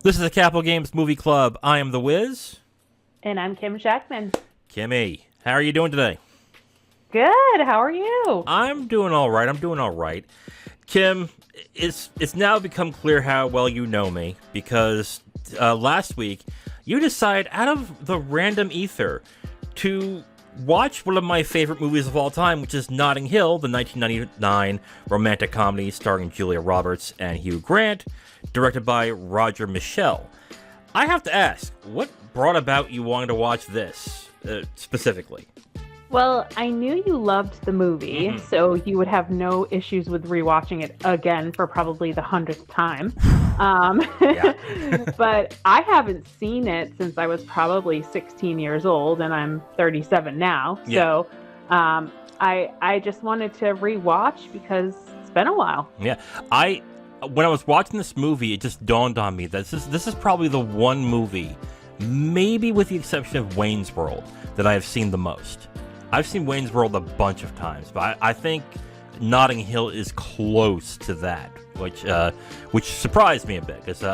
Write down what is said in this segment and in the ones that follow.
This is the Capital Games Movie Club. I am the Wiz. And I'm Kim Shactman. Kimmy, how are you doing today? Good. How are you? I'm doing all right. Kim, it's now become clear how well you know me because last week you decided out of the random ether to watch one of my favorite movies of all time, which is Notting Hill, the 1999 romantic comedy starring Julia Roberts and Hugh Grant, directed by Roger Michel. I have to ask, what brought about you wanting to watch this specifically? Well, I knew you loved the movie, so you would have no issues with rewatching it again for probably the 100th time. But I haven't seen it since I was probably 16 years old, and I'm 37 now. Yeah. So I just wanted to rewatch because it's been a while. Yeah, when I was watching this movie, it just dawned on me that this is probably the one movie, maybe with the exception of Wayne's World, that I have seen the most. I've seen Wayne's World a bunch of times, but I think Notting Hill is close to that, which surprised me a bit, because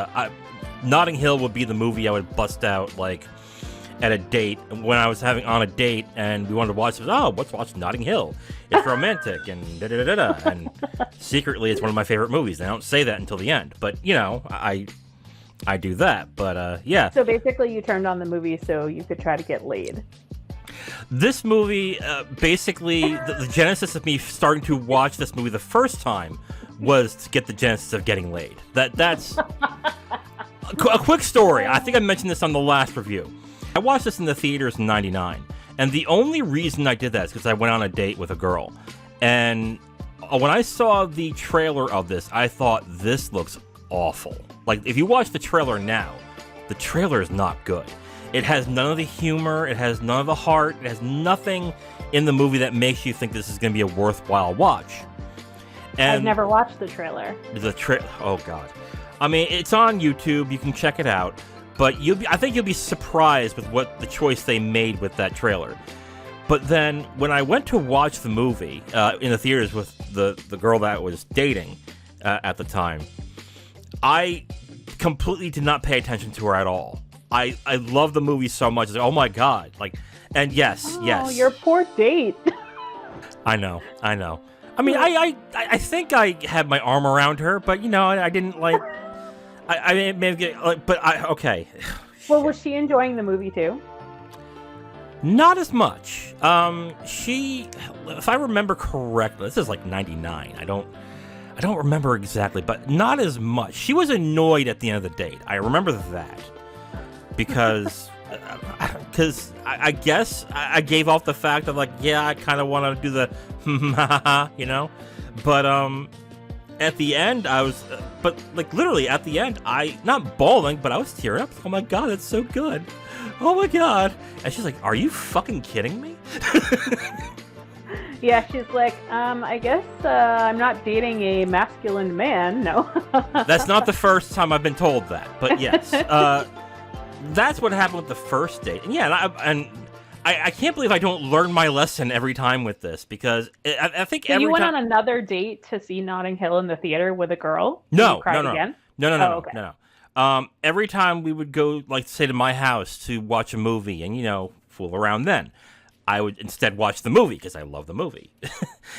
Notting Hill would be the movie I would bust out, like, at a date, when I was on a date, and we wanted to watch it. Let's watch Notting Hill. It's romantic, and da-da-da-da-da, and secretly it's one of my favorite movies. I don't say that until the end, but, you know, I do that, but, yeah. So basically you turned on the movie so you could try to get laid. This movie, basically, the genesis of me starting to watch this movie the first time was to get the genesis of getting laid. That's a quick story. I think I mentioned this on the last review. I watched this in the theaters in '99, and the only reason I did that is because I went on a date with a girl. And when I saw the trailer of this, I thought, this looks awful. Like, if you watch the trailer now, the trailer is not good. It has none of the humor, it has none of the heart, it has nothing in the movie that makes you think this is going to be a worthwhile watch. And I've never watched the trailer. Oh, God. I mean, it's on YouTube, you can check it out, but I think you'll be surprised with what the choice they made with that trailer. But then, when I went to watch the movie in the theaters with the girl that I was dating at the time, I completely did not pay attention to her at all. I love the movie so much. It's like, oh my God. Like, and yes. Oh, your poor date. I know. I mean, I think I had my arm around her, but, you know, I didn't, like, I may have get, like, but okay. Well, was she enjoying the movie too? Not as much. If I remember correctly, this is like 99. I don't remember exactly, but not as much. She was annoyed at the end of the date. I remember that. Because I guess I gave off the fact of, like, yeah, I kind of want to do the you know, but at the end I was, but like literally at the end I not bawling, but I was tearing up. Oh my God, that's so good. Oh my God. And she's like, are you fucking kidding me? Yeah, she's like, I guess I'm not dating a masculine man. No. That's not the first time I've been told that, but yes. That's what happened with the first date. And yeah, I can't believe I don't learn my lesson every time with this, because I think so every time... you went on another date to see Notting Hill in the theater with a girl? No. Again? No. Every time we would go, like, say, to my house to watch a movie and, you know, fool around then, I would instead watch the movie because I love the movie.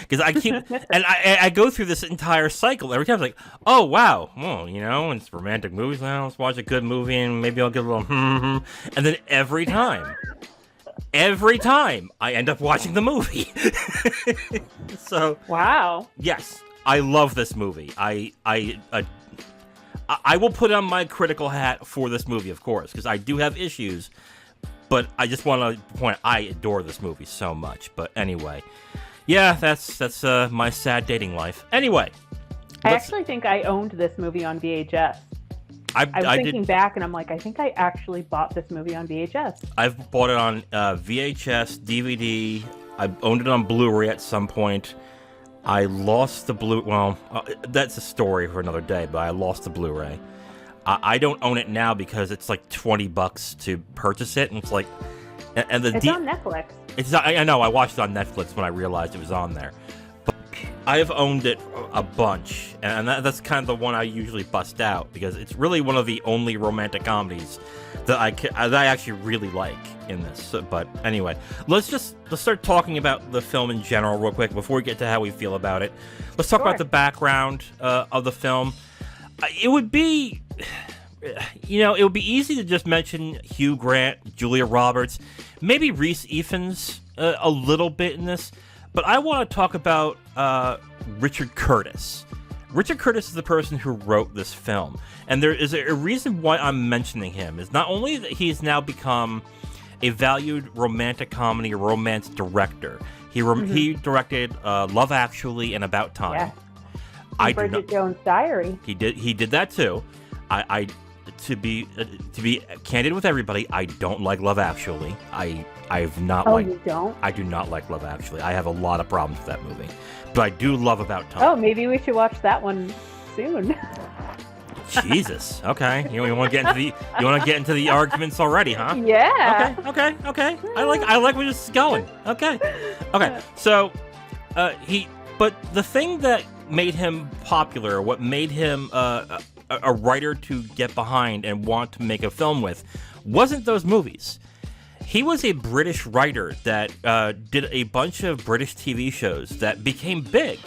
Because I keep... and I go through this entire cycle. Every time it's like, oh, wow. Well, you know, it's romantic movies now. Let's watch a good movie and maybe I'll get a little And then every time, I end up watching the movie. So... Wow. Yes, I love this movie. I will put on my critical hat for this movie, of course, because I do have issues. But I just want to point out, I adore this movie so much. But anyway, yeah, that's my sad dating life. Anyway. I actually think I owned this movie on VHS. I was thinking back, and I'm like, I think I actually bought this movie on VHS. I've bought it on VHS, DVD. I owned it on Blu-ray at some point. I lost the Well, that's a story for another day, but I lost the Blu-ray. I don't own it now because it's like $20 to purchase it, and it's like, and it's on Netflix. I know. I watched it on Netflix when I realized it was on there. But I've owned it a bunch, and that's kind of the one I usually bust out because it's really one of the only romantic comedies that I actually really like in this. So, but anyway, let's start talking about the film in general real quick before we get to how we feel about it. Let's talk about the background of the film. It would be, it would be easy to just mention Hugh Grant, Julia Roberts, maybe Rhys Ifans a little bit in this. But I want to talk about Richard Curtis. Richard Curtis is the person who wrote this film. And there is a reason why I'm mentioning him. Is not only that he's now become a valued romantic comedy romance director. He directed Love Actually and About Time. Yeah. Bridget Jones' Diary. He did that too. To be candid with everybody, I don't like Love Actually. I've not liked. You don't? I do not like Love Actually. I have a lot of problems with that movie, but I do love About Time. Oh, maybe we should watch that one soon. Jesus. Okay. You want to get into the arguments already, huh? Yeah. Okay. I like where this is going. Okay. So, but the thing that made him popular, what made him a writer to get behind and want to make a film with, wasn't those movies. He was a British writer that did a bunch of British TV shows that became big.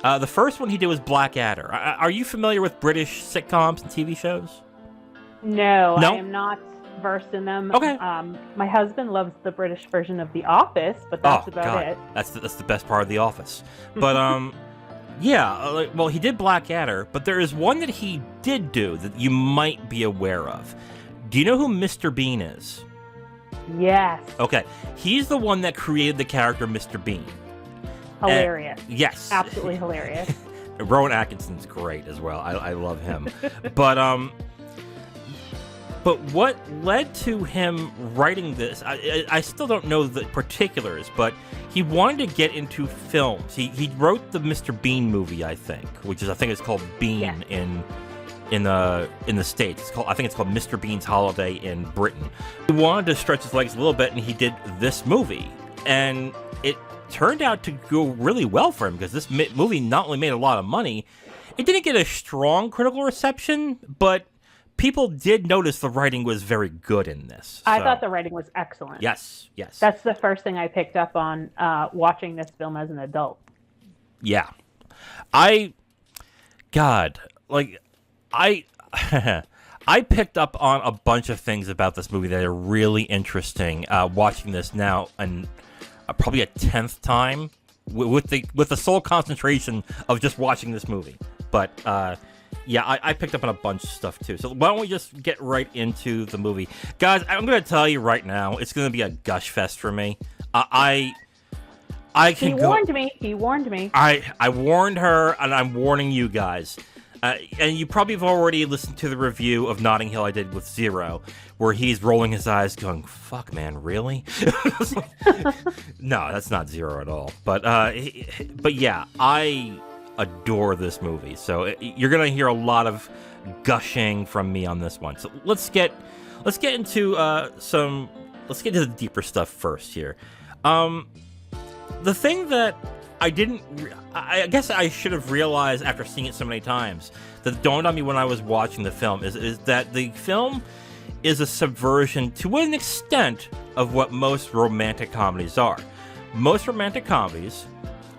The first one he did was Blackadder. Are you familiar with British sitcoms and TV shows? No, I am not versed in them. Okay. My husband loves the British version of The Office, but that's about it. That's the best part of The Office. But yeah, well, he did Blackadder, but there is one that he did do that you might be aware of. Do you know who Mr. Bean is? Yes. Okay, he's the one that created the character Mr. Bean. Hilarious. Yes. Absolutely hilarious. Rowan Atkinson's great as well. I love him. But what led to him writing this, I still don't know the particulars, but he wanted to get into films. He wrote the Mr. Bean movie, I think it's called Bean in the States. I think it's called Mr. Bean's Holiday in Britain. He wanted to stretch his legs a little bit, and he did this movie. And it turned out to go really well for him, because this movie not only made a lot of money, it didn't get a strong critical reception, but people did notice the writing was very good in this. I thought the writing was excellent. Yes. That's the first thing I picked up on watching this film as an adult. Yeah. I picked up on a bunch of things about this movie that are really interesting watching this now, and probably a 10th time with the sole concentration of just watching this movie. But yeah, I picked up on a bunch of stuff too. So why don't we just get right into the movie, guys? I'm going to tell you right now, it's going to be a gush fest for me. He warned me. I warned her, and I'm warning you guys. And you probably have already listened to the review of Notting Hill I did with Zero, where he's rolling his eyes going, fuck, man, really? No, that's not Zero at all. But yeah, I adore this movie. So you're going to hear a lot of gushing from me on this one. So let's get into the deeper stuff first here. The thing that I guess I should have realized after seeing it so many times, that dawned on me when I was watching the film, is that the film is a subversion to an extent of what most romantic comedies are. Most romantic comedies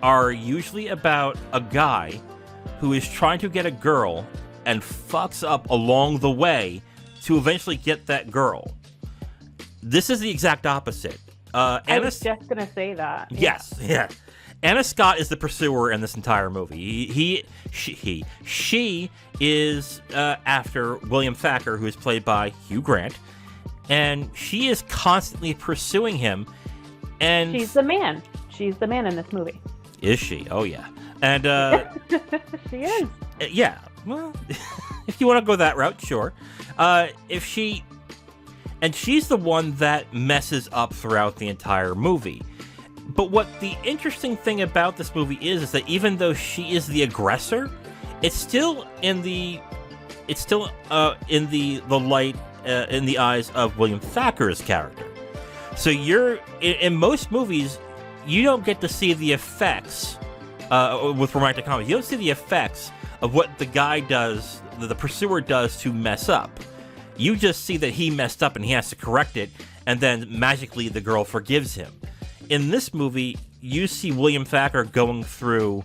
are usually about a guy who is trying to get a girl and fucks up along the way to eventually get that girl. This is the exact opposite. I was just going to say that. Yes, yeah. Anna Scott is the pursuer in this entire movie. She is after William Thacker, who is played by Hugh Grant, and she is constantly pursuing him. And she's the man. She's the man in this movie. Is she? Oh yeah. And she is. Yeah. Well, if you want to go that route, sure. She's the one that messes up throughout the entire movie. But what the interesting thing about this movie is that even though she is the aggressor, it's still in the light in the eyes of William Thacker's character. So in most movies, you don't get to see the effects with romantic comedy. You don't see the effects of what the guy does, the pursuer does to mess up. You just see that he messed up and he has to correct it, and then magically the girl forgives him. In this movie, you see William Thacker going through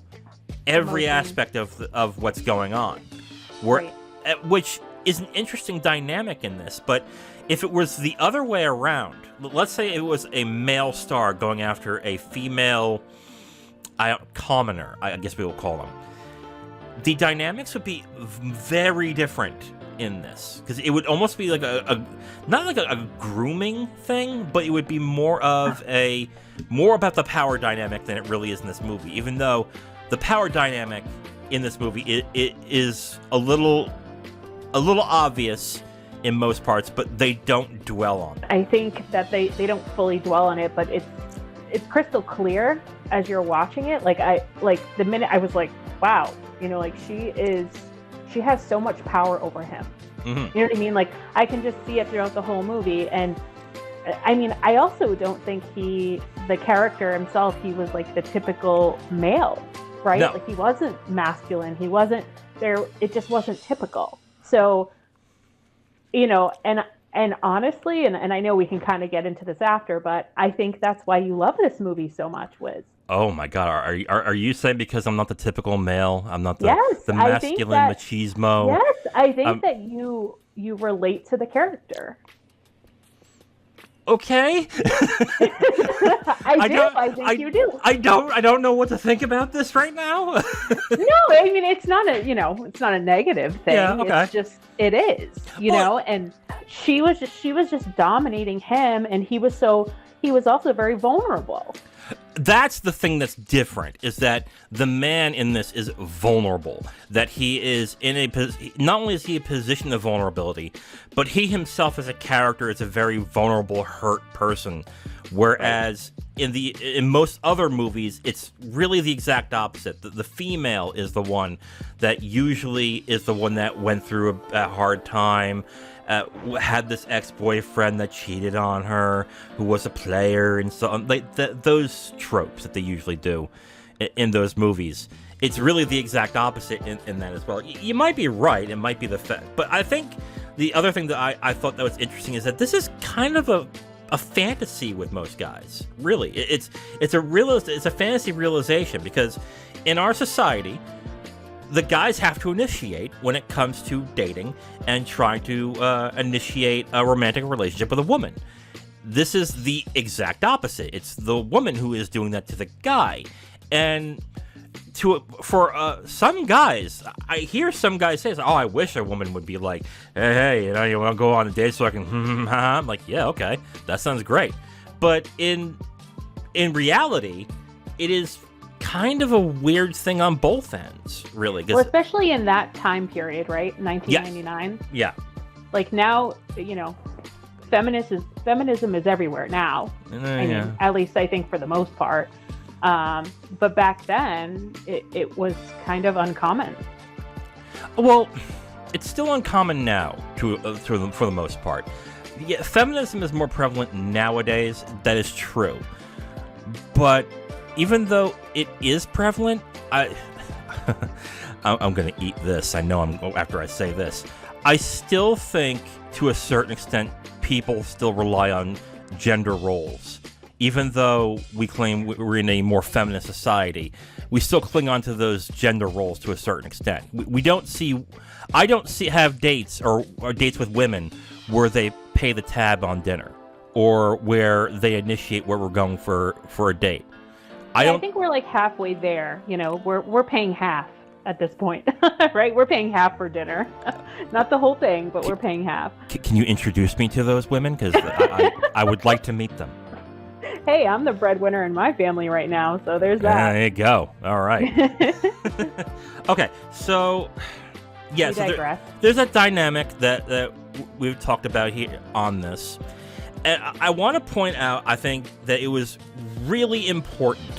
every aspect of what's going on, which is an interesting dynamic in this. But if it was the other way around, let's say it was a male star going after a female commoner, I guess we will call them, the dynamics would be very different in this, because it would almost be like not like a grooming thing, but it would be more about the power dynamic than it really is in this movie. Even though the power dynamic in this movie it is a little obvious in most parts, but they don't dwell on it. I think that they don't fully dwell on it, but it's crystal clear as you're watching it. Like the minute I was like, wow, like she has so much power over him. Mm-hmm. You know what I mean? Like, I can just see it throughout the whole movie. And I mean, I also don't think the character himself, he was like the typical male, right? No. Like, he wasn't masculine. He wasn't there. It just wasn't typical. So, and honestly, and I know we can kind of get into this after, but I think that's why you love this movie so much, Wiz. Oh my God! Are you saying because I'm not the typical male? I'm not the masculine machismo. Yes, I think that you relate to the character. Okay. I think you do. I don't know what to think about this right now. No, I mean, it's not a negative thing. Yeah, okay. It's just it is, and she was just dominating him, and he was also very vulnerable. That's the thing that's different, is that the man in this is vulnerable, that he is not only is he in a position of vulnerability, but he himself as a character is a very vulnerable, hurt person, whereas in most other movies, it's really the exact opposite. The female is the one that usually is the one that went through a hard time, had this ex-boyfriend that cheated on her, who was a player, and so on. Like those tropes that they usually do in those movies. It's really the exact opposite in that as well. You might be right. It might be the fact. But I think the other thing that I thought that was interesting is that this is kind of a fantasy with most guys. Really, it's a fantasy realization, because in our society, the guys have to initiate when it comes to dating and trying to initiate a romantic relationship with a woman. This is the exact opposite. It's the woman who is doing that to the guy. And for some guys, I hear some guys say, "Oh, I wish a woman would be like, hey, you want to go on a date so I can?" I'm like, yeah, okay, that sounds great. But in reality, it is kind of a weird thing on both ends, really. Well, especially in that time period, right? 1999. Yeah. Like now, feminism is everywhere now. I mean, at least I think for the most part. But back then, it was kind of uncommon. Well, it's still uncommon now for the most part. Yeah, feminism is more prevalent nowadays. That is true. But even though it is prevalent, I'm going to eat this. I know after I say this. I still think, to a certain extent, people still rely on gender roles. Even though we claim we're in a more feminist society, we still cling on to those gender roles to a certain extent. I don't have dates or dates with women where they pay the tab on dinner, or where they initiate where we're going for a date. I think we're like halfway there. We're paying half at this point, right? We're paying half for dinner, not the whole thing, but we're paying half. Can you introduce me to those women? Because I would like to meet them. Hey, I'm the breadwinner in my family right now, so there's that. There you go. All right. Okay, so yeah, there's that dynamic that we've talked about here on this. And I want to point out, I think, that it was really important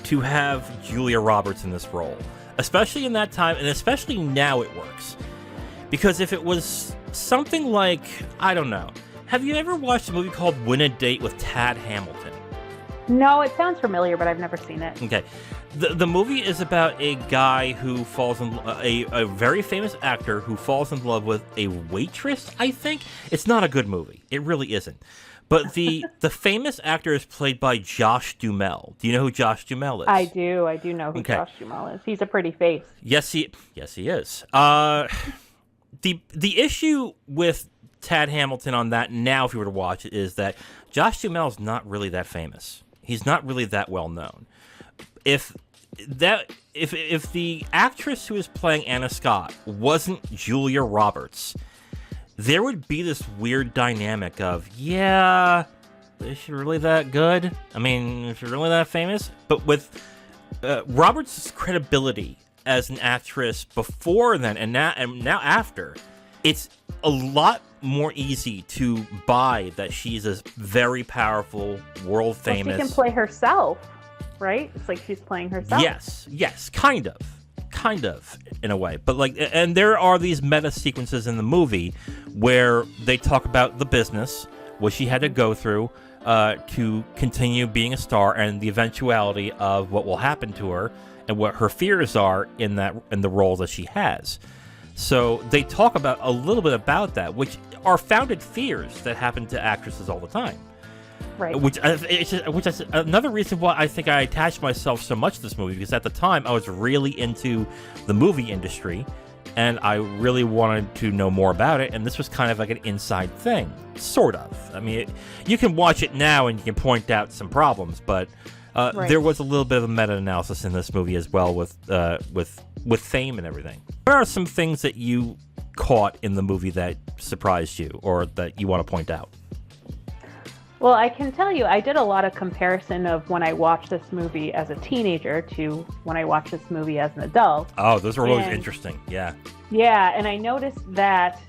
to have Julia Roberts in this role, especially in that time, and especially now it works. Because if it was something like, I don't know, have you ever watched a movie called Win a Date with Tad Hamilton? No, it sounds familiar, but I've never seen it. Okay. The movie is about a guy who falls in a very famous actor who falls in love with a waitress. I think it's not a good movie. It really isn't. But the famous actor is played by Josh Duhamel. Do you know who Josh Duhamel is? I do know who Josh Duhamel is. He's a pretty face. Yes, he is. The issue with Tad Hamilton on that now, if you were to watch it, is that Josh Duhamel is not really that famous. He's not really that well known. If the actress who is playing Anna Scott wasn't Julia Roberts, there would be this weird dynamic of, yeah, is she really that good? I mean, is she really that famous? But with Roberts' credibility as an actress before then and now after, it's a lot more easy to buy that she's a very powerful, world famous. Well, she can play herself, right? It's like she's playing herself. Yes, kind of in a way. But and there are these meta sequences in the movie where they talk about the business, what she had to go through to continue being a star, and the eventuality of what will happen to her and what her fears are in the role that she has. So they talk about a little bit about that, which are founded fears that happen to actresses all the time. Right. Which is another reason why I think I attached myself so much to this movie, because at the time I was really into the movie industry and I really wanted to know more about it, and this was kind of like an inside thing, sort of. I mean, you can watch it now and you can point out some problems, but there was a little bit of a meta-analysis in this movie as well with fame and everything. What are some things that you caught in the movie that surprised you or that you want to point out? Well, I can tell you, I did a lot of comparison of when I watched this movie as a teenager to when I watched this movie as an adult. Oh, those are always interesting. Yeah. Yeah, and I noticed that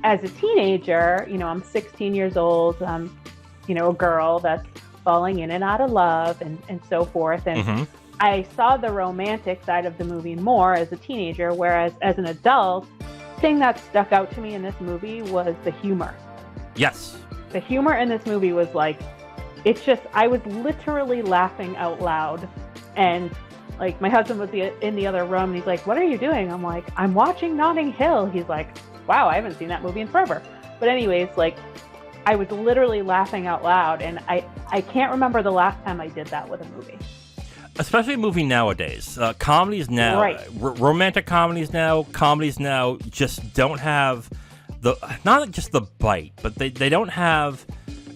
as a teenager, I'm 16 years old, a girl that's falling in and out of love and so forth. And I saw the romantic side of the movie more as a teenager, whereas as an adult, the thing that stuck out to me in this movie was the humor. Yes. The humor in this movie was I was literally laughing out loud. And my husband was in the other room and he's like, "What are you doing?" I'm like, "I'm watching Notting Hill." He's like, "Wow, I haven't seen that movie in forever." But anyways, I was literally laughing out loud, and I can't remember the last time I did that with a movie. Especially a movie nowadays. Comedies now, right. Romantic comedies now just don't have not just the bite, but they don't have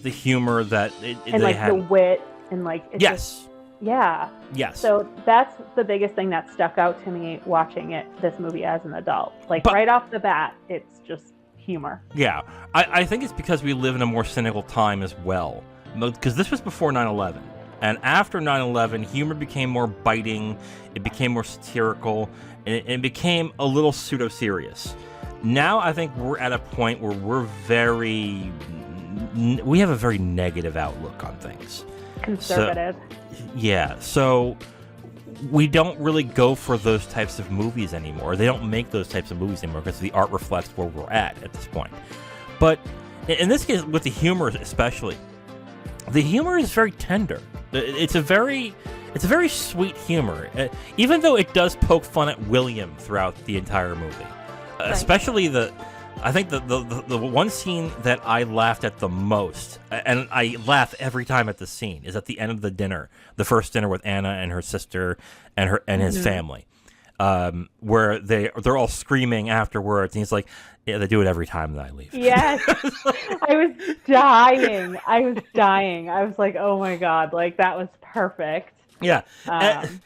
the humor that they had. The wit and yes. Yeah. Yes. So that's the biggest thing that stuck out to me watching this movie as an adult. Right off the bat, it's just humor. Yeah. I think it's because we live in a more cynical time as well. Because this was before 9/11. And after 9/11, humor became more biting, it became more satirical, and it became a little pseudo-serious. Now I think we're at a point where we have a very negative outlook on things. Conservative. So we don't really go for those types of movies anymore. They don't make those types of movies anymore because the art reflects where we're at this point. But in this case, with the humor especially, the humor is very tender. It's a very sweet humor, even though it does poke fun at William throughout the entire movie. Right. Especially I think the one scene that I laughed at the most, and I laugh every time at the scene, is at the end of the dinner, the first dinner with Anna and her sister and his family, where they're all screaming afterwards, and he's like, "Yeah, they do it every time that I leave." Yes, I was dying. I was like, "Oh my god!" That was perfect. Yeah,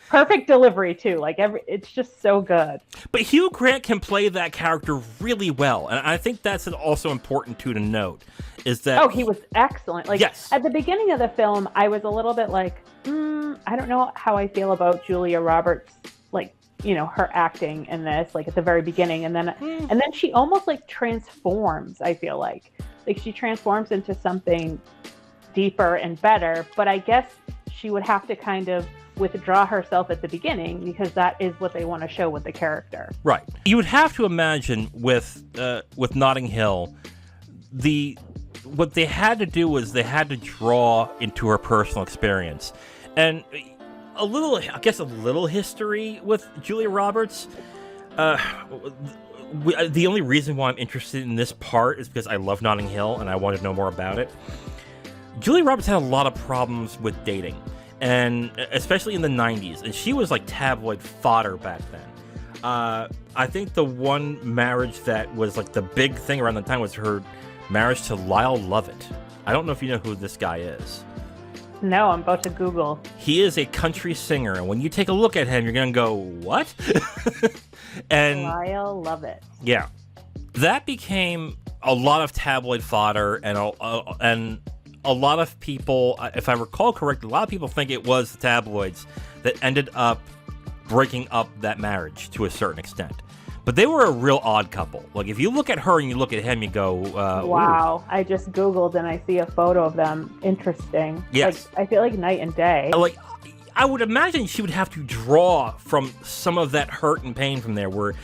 perfect delivery too. It's just so good. But Hugh Grant can play that character really well, and I think that's also important too to note. Is that he was excellent. Yes. At the beginning of the film, I was a little bit I don't know how I feel about Julia Roberts. Her acting in this, at the very beginning, and then she almost transforms. I feel like she transforms into something deeper and better. But I guess she would have to kind of withdraw herself at the beginning because that is what they want to show with the character. Right. You would have to imagine with Notting Hill, what they had to do was they had to draw into her personal experience. And a little history with Julia Roberts. The only reason why I'm interested in this part is because I love Notting Hill and I want to know more about it. Julia Roberts had a lot of problems with dating, and especially in the 90s, and she was like tabloid fodder back then. I think the one marriage that was like the big thing around the time was her marriage to Lyle Lovett. I don't know if you know who this guy is. No, I'm about to Google. He is a country singer, and when you take a look at him, you're gonna go, what? And Lyle Lovett. Yeah, that became a lot of tabloid fodder, and a lot of people, if I recall correctly, a lot of people think it was the tabloids that ended up breaking up that marriage to a certain extent. But they were a real odd couple. Like, if you look at her and you look at him, you go, wow. Ooh. I just Googled and I see a photo of them. Interesting. Yes. Like, I feel like night and day. Like, I would imagine she would have to draw from some of that hurt and pain from there, where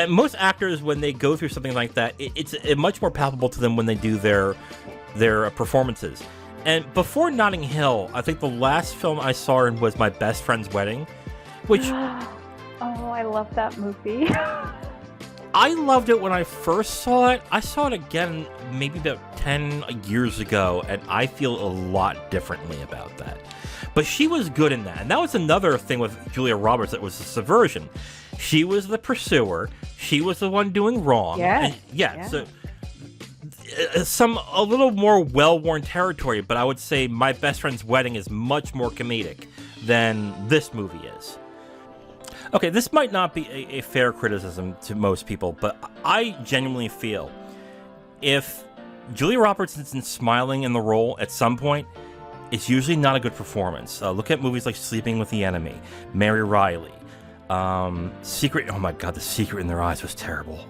most actors, when they go through something like that, it's much more palpable to them when they do their performances. And before Notting Hill, I think the last film I saw her in was My Best Friend's Wedding, which... Oh, I love that movie. I loved it when I first saw it. I saw it again maybe about 10 years ago, and I feel a lot differently about that. But she was good in that. And that was another thing with Julia Roberts that was a subversion. She was the pursuer. She was the one doing wrong. Yeah. So a little more well-worn territory, but I would say My Best Friend's Wedding is much more comedic than this movie is. Okay, this might not be a fair criticism to most people, but I genuinely feel if Julia Roberts isn't smiling in the role at some point, it's usually not a good performance. Look at movies like Sleeping with the Enemy, Mary Riley, Secret. Oh my God, The Secret in Their Eyes was terrible.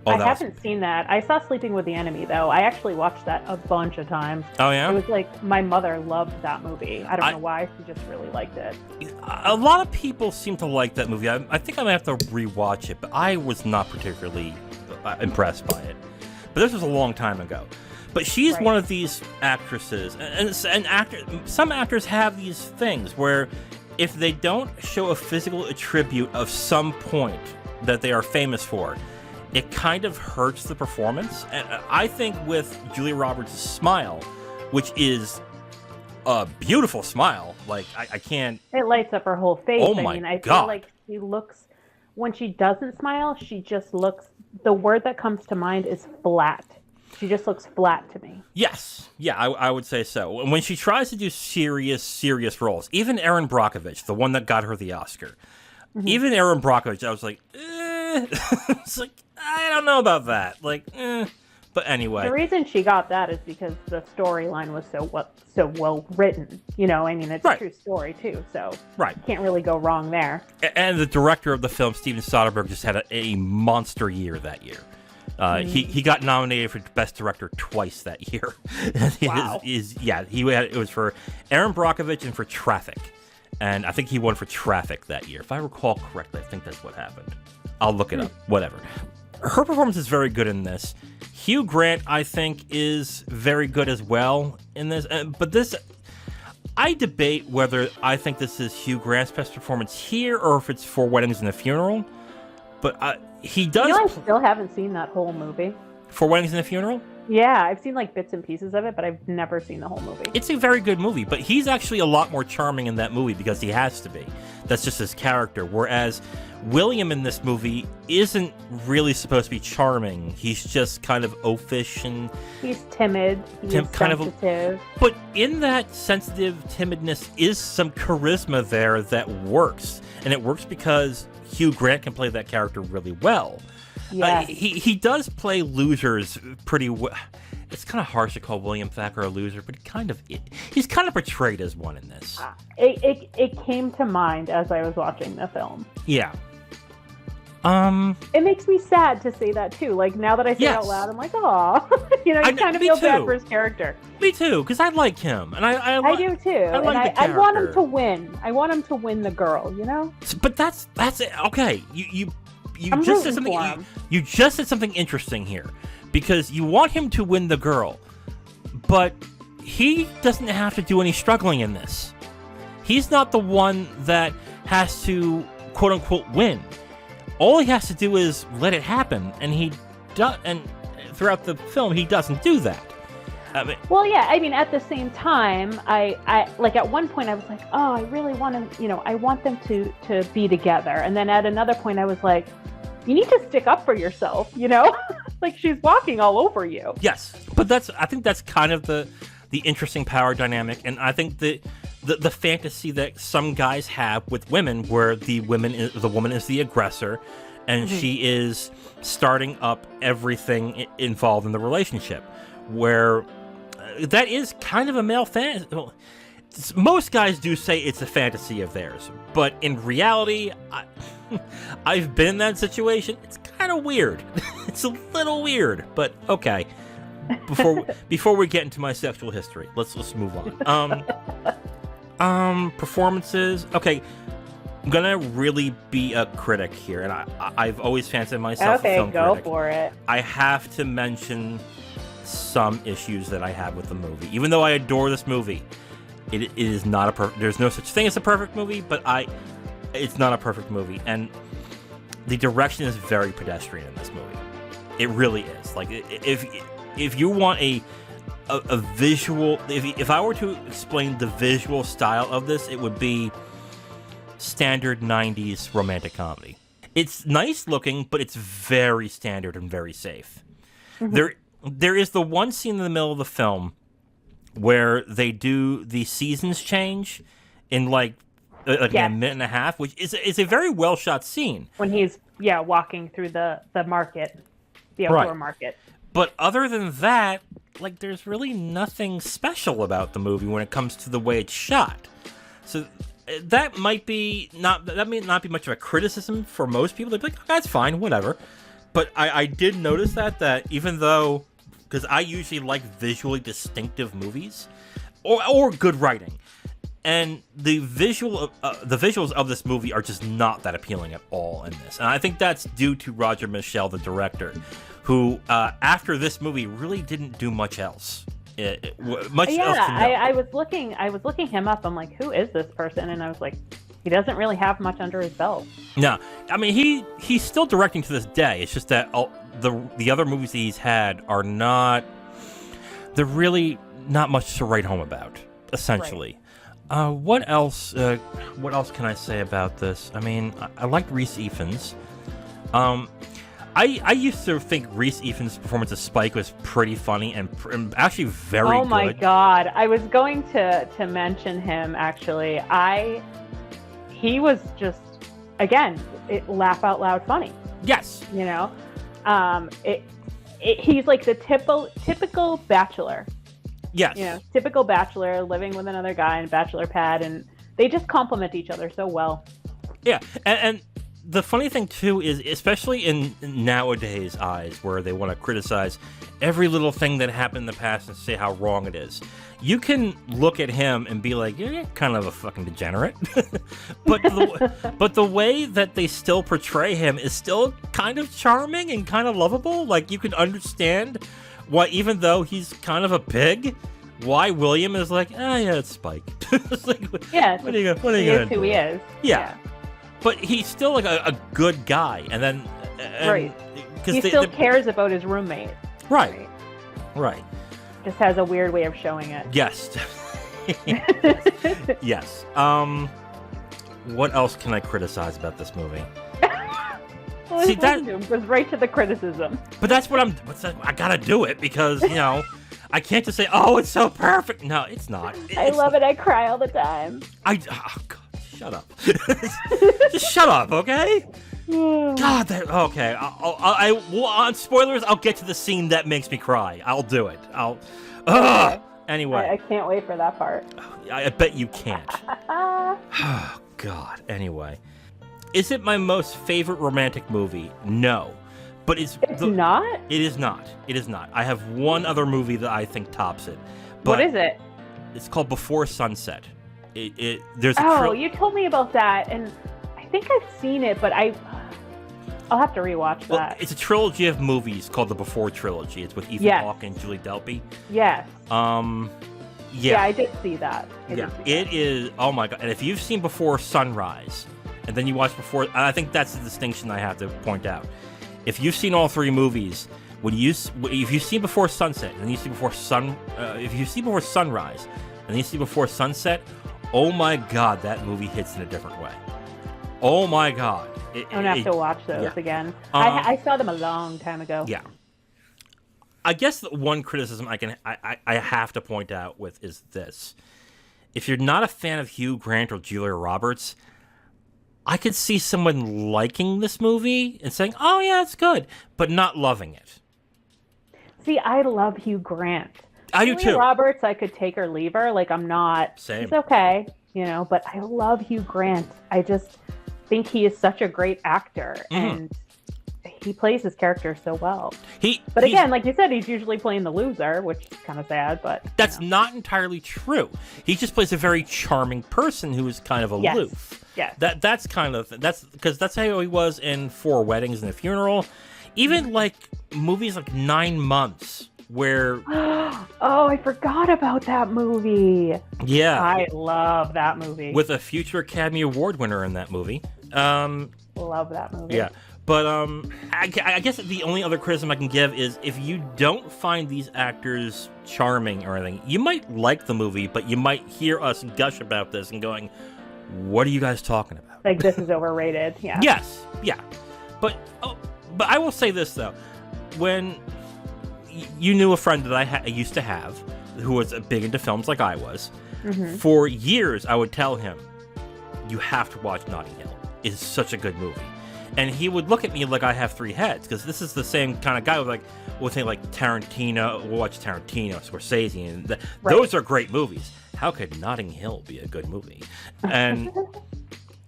I haven't seen that. I saw Sleeping with the Enemy, though. I actually watched that a bunch of times. Oh, yeah? It was like, my mother loved that movie. I don't know why. She just really liked it. A lot of people seem to like that movie. I think I might have to rewatch it, but I was not particularly impressed by it. But this was a long time ago. But she's one of these actresses, and some actors have these things where if they don't show a physical attribute of some point that they are famous for, it kind of hurts the performance. And I think with Julia Roberts' smile, which is a beautiful smile, like I can't... It lights up her whole face. Oh my I God. feel like she looks... When she doesn't smile, she just looks... The word that comes to mind is flat. She just looks flat to me. Yes. Yeah, I would say so. And when she tries to do serious roles, even Erin Brockovich, the one that got her the Oscar, even Erin Brockovich, I was like, it's like, I don't know about that. Like, But anyway. The reason she got that is because the storyline was so well written. You know, I mean, it's a true story, too. So you can't really go wrong there. And the director of the film, Steven Soderbergh, just had a monster year that year. He got nominated for Best Director twice that year. Wow. It was for Erin Brockovich and for Traffic. And I think he won for Traffic that year. If I recall correctly, I think that's what happened. I'll look it up. Whatever. Her performance is very good in this. Hugh Grant, I think, is very good as well in this. But this, I debate whether I think this is Hugh Grant's best performance here or if it's For Weddings and a Funeral. But he does... You know, I still haven't seen that whole movie. For Weddings and a Funeral? Yeah, I've seen like bits and pieces of it, but I've never seen the whole movie. It's a very good movie, but he's actually a lot more charming in that movie because he has to be. That's just his character. Whereas William in this movie isn't really supposed to be charming. He's just kind of oafish and... He's timid. He's sensitive. But in that sensitive timidness is some charisma there that works. And it works because Hugh Grant can play that character really well. Yes. He does play losers pretty well. It's kind of harsh to call William Thacker a loser, but he's kind of portrayed as one in this. It came to mind as I was watching the film. Yeah. It makes me sad to say that too. Like now that I say it out loud, I'm like, aw. You know, you kind of feel bad for his character. Me too, because I like him, and I do too. I want him to win. I want him to win the girl. You know. But that's it. Okay, you just said something. You just said something interesting here, because you want him to win the girl, but he doesn't have to do any struggling in this. He's not the one that has to quote unquote win. All he has to do is let it happen, and he does. And throughout the film, he doesn't do that. I mean, well, yeah. I mean, at the same time, I like at one point I was like, oh, I really want to, I want them to be together. And then at another point, I was like, you need to stick up for yourself, like she's walking all over you. Yes, but I think that's kind of the interesting power dynamic, and I think the fantasy that some guys have with women, where the woman is the aggressor, and she is starting up everything involved in the relationship, where that is kind of a male fantasy. Well, most guys do say it's a fantasy of theirs, but in reality, I've been in that situation. It's kind of weird. It's a little weird, but okay. Before we get into my sexual history, let's move on. Performances. Okay, I'm gonna really be a critic here, and I've always fancied myself a film critic. Okay, go for it. I have to mention some issues that I have with the movie. Even though I adore this movie, it is not a perfect. There's no such thing as a perfect movie, but it's not a perfect movie, and the direction is very pedestrian in this movie. It really is. Like, if you want a visual, if I were to explain the visual style of this, it would be standard 90s romantic comedy. It's nice looking, but it's very standard and very safe. There is the one scene in the middle of the film where they do the seasons change in like a minute and a half, which is a very well shot scene. When he's walking through the market, the outdoor market. But other than that, like, there's really nothing special about the movie when it comes to the way it's shot. So that may not be much of a criticism for most people. They'd be like, oh, that's fine, whatever. But I did notice that even though, because I usually like visually distinctive movies or good writing, and the visuals of this movie are just not that appealing at all in this. And I think that's due to Roger Michel, the director, who after this movie really didn't do much else. Else to know. I was looking him up. I'm like, who is this person? And I was like, he doesn't really have much under his belt. No, I mean he's still directing to this day. It's just that the other movies that he's had are not. They're really not much to write home about, essentially. Right. What else can I say about this? I mean, I liked Rhys Ifans. I used to think Rhys Ifans' performance as Spike was pretty funny and actually very good. Oh my god, I was going to mention him actually. He was just, again, laugh out loud funny. Yes. He's like the typical bachelor. Yes. Typical bachelor living with another guy in a bachelor pad, and they just complement each other so well. Yeah, and the funny thing too is, especially in nowadays' eyes, where they want to criticize every little thing that happened in the past and say how wrong it is, you can look at him and be like, you're kind of a fucking degenerate. but the way that they still portray him is still kind of charming and kind of lovable. Like, you can understand why, even though he's kind of a pig, why William is like, it's Spike. It's like, what are you gonna do? Who he is. Yeah. But he's still like a good guy, and then right. He still cares about his roommate. Right. Just has a weird way of showing it. Yes. Yes. What else can I criticize about this movie? Well, see, that goes right to the criticism. But that's what I gotta do it because I can't just say, "Oh, it's so perfect." No, it's not. I love it. I cry all the time. Oh God. Shut up. Just shut up, okay? God, okay. On spoilers, I'll get to the scene that makes me cry. I'll do it. Anyway. I can't wait for that part. I bet you can't. Oh, God. Anyway. Is it my most favorite romantic movie? No. But it's not? It is not. It is not. I have one other movie that I think tops it. But what is it? It's called Before Sunset. There's you told me about that, and I think I've seen it, but I'll have to rewatch that. Well, it's a trilogy of movies called the Before Trilogy. It's with Ethan Hawke and Julie Delpy. Yes. Yeah, I did see that. It is. Oh my god! And if you've seen Before Sunrise, and then you watch Before, I think that's the distinction I have to point out. If you've seen all three movies, if you've seen Before Sunset, and you see if you see Before Sunrise, and you see Before Sunset, oh my god, that movie hits in a different way. Oh my god! I'm gonna have to watch those again. I saw them a long time ago. Yeah. I guess the one criticism I have to point out with is this: if you're not a fan of Hugh Grant or Julia Roberts, I could see someone liking this movie and saying, "Oh yeah, it's good," but not loving it. See, I love Hugh Grant. I do too. Roberts, I could take or leave her. Like, I'm not. Same. It's okay, but I love Hugh Grant. I just think he is such a great actor, and he plays his character so well. But again, like you said, he's usually playing the loser, which is kind of sad, but... That's not entirely true. He just plays a very charming person who is kind of aloof. Yes. That's because that's how he was in 4 Weddings and a Funeral. Even, like, movies like 9 Months, where... Oh, I forgot about that movie. Yeah. I love that movie. With a future Academy Award winner in that movie. Love that movie. Yeah. But I guess the only other criticism I can give is if you don't find these actors charming or anything, you might like the movie, but you might hear us gush about this and going, what are you guys talking about? Like, this is overrated. Yeah. Yes. Yeah. But I will say this, though. When you knew a friend that I used to have who was big into films like I was, for years I would tell him, you have to watch Notting Hill. It's such a good movie. And he would look at me like I have 3 heads, because this is the same kind of guy who we'll say like Tarantino, we'll watch Tarantino, Scorsese, and those are great movies. How could Notting Hill be a good movie? And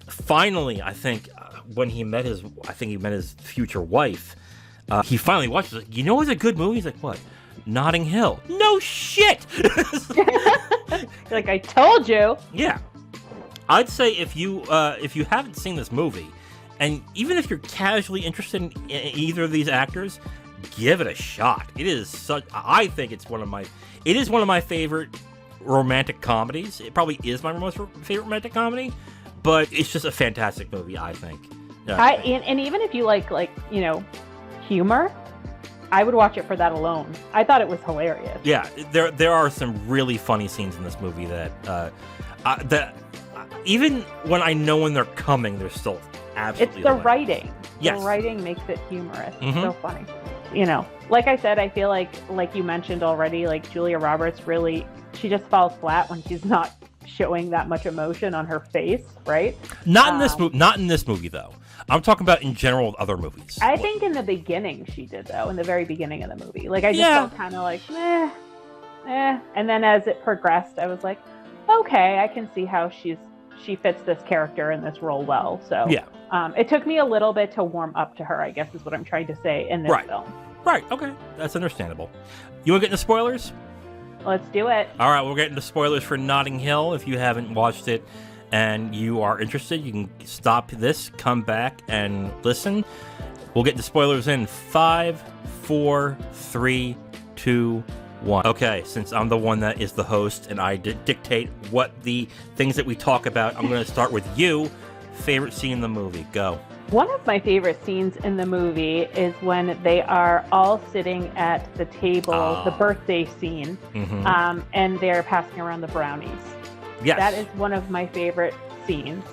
finally, I think when he met his future wife, he finally watched it. Like, you know what's a good movie? He's like, what? Notting Hill. No shit! Like, I told you. Yeah. I'd say if you haven't seen this movie, and even if you're casually interested in either of these actors, give it a shot. I think it's one of my favorite romantic comedies. It probably is my most favorite romantic comedy, but it's just a fantastic movie, I think. And even if you like humor, I would watch it for that alone. I thought it was hilarious. Yeah, there are some really funny scenes in this movie that even when I know when they're coming, they're still absolutely It's the writing. Yes. The writing makes it humorous. It's so funny. Like I said, I feel like you mentioned already, like Julia Roberts she just falls flat when she's not showing that much emotion on her face, right? Not in this movie though. I'm talking about in general with other movies. I think in the beginning she did, though, in the very beginning of the movie. Like, I just felt kind of like, eh. And then as it progressed, I was like, okay, I can see how she fits this character in this role well. So it took me a little bit to warm up to her, I guess is what I'm trying to say in this film. Right, okay. That's understandable. You want to get into spoilers? Let's do it. All right, we'll get into spoilers for Notting Hill. If you haven't watched it and you are interested, you can stop this, come back, and listen. We'll get into spoilers in 5, 4, 3, 2, 1. Okay, since I'm the one that is the host and I dictate what the things that we talk about, I'm going to start with you. Favorite scene in the movie, go. One of my favorite scenes in the movie is when they are all sitting at the table, the birthday scene, and they're passing around the brownies. Yes. That is one of my favorite scenes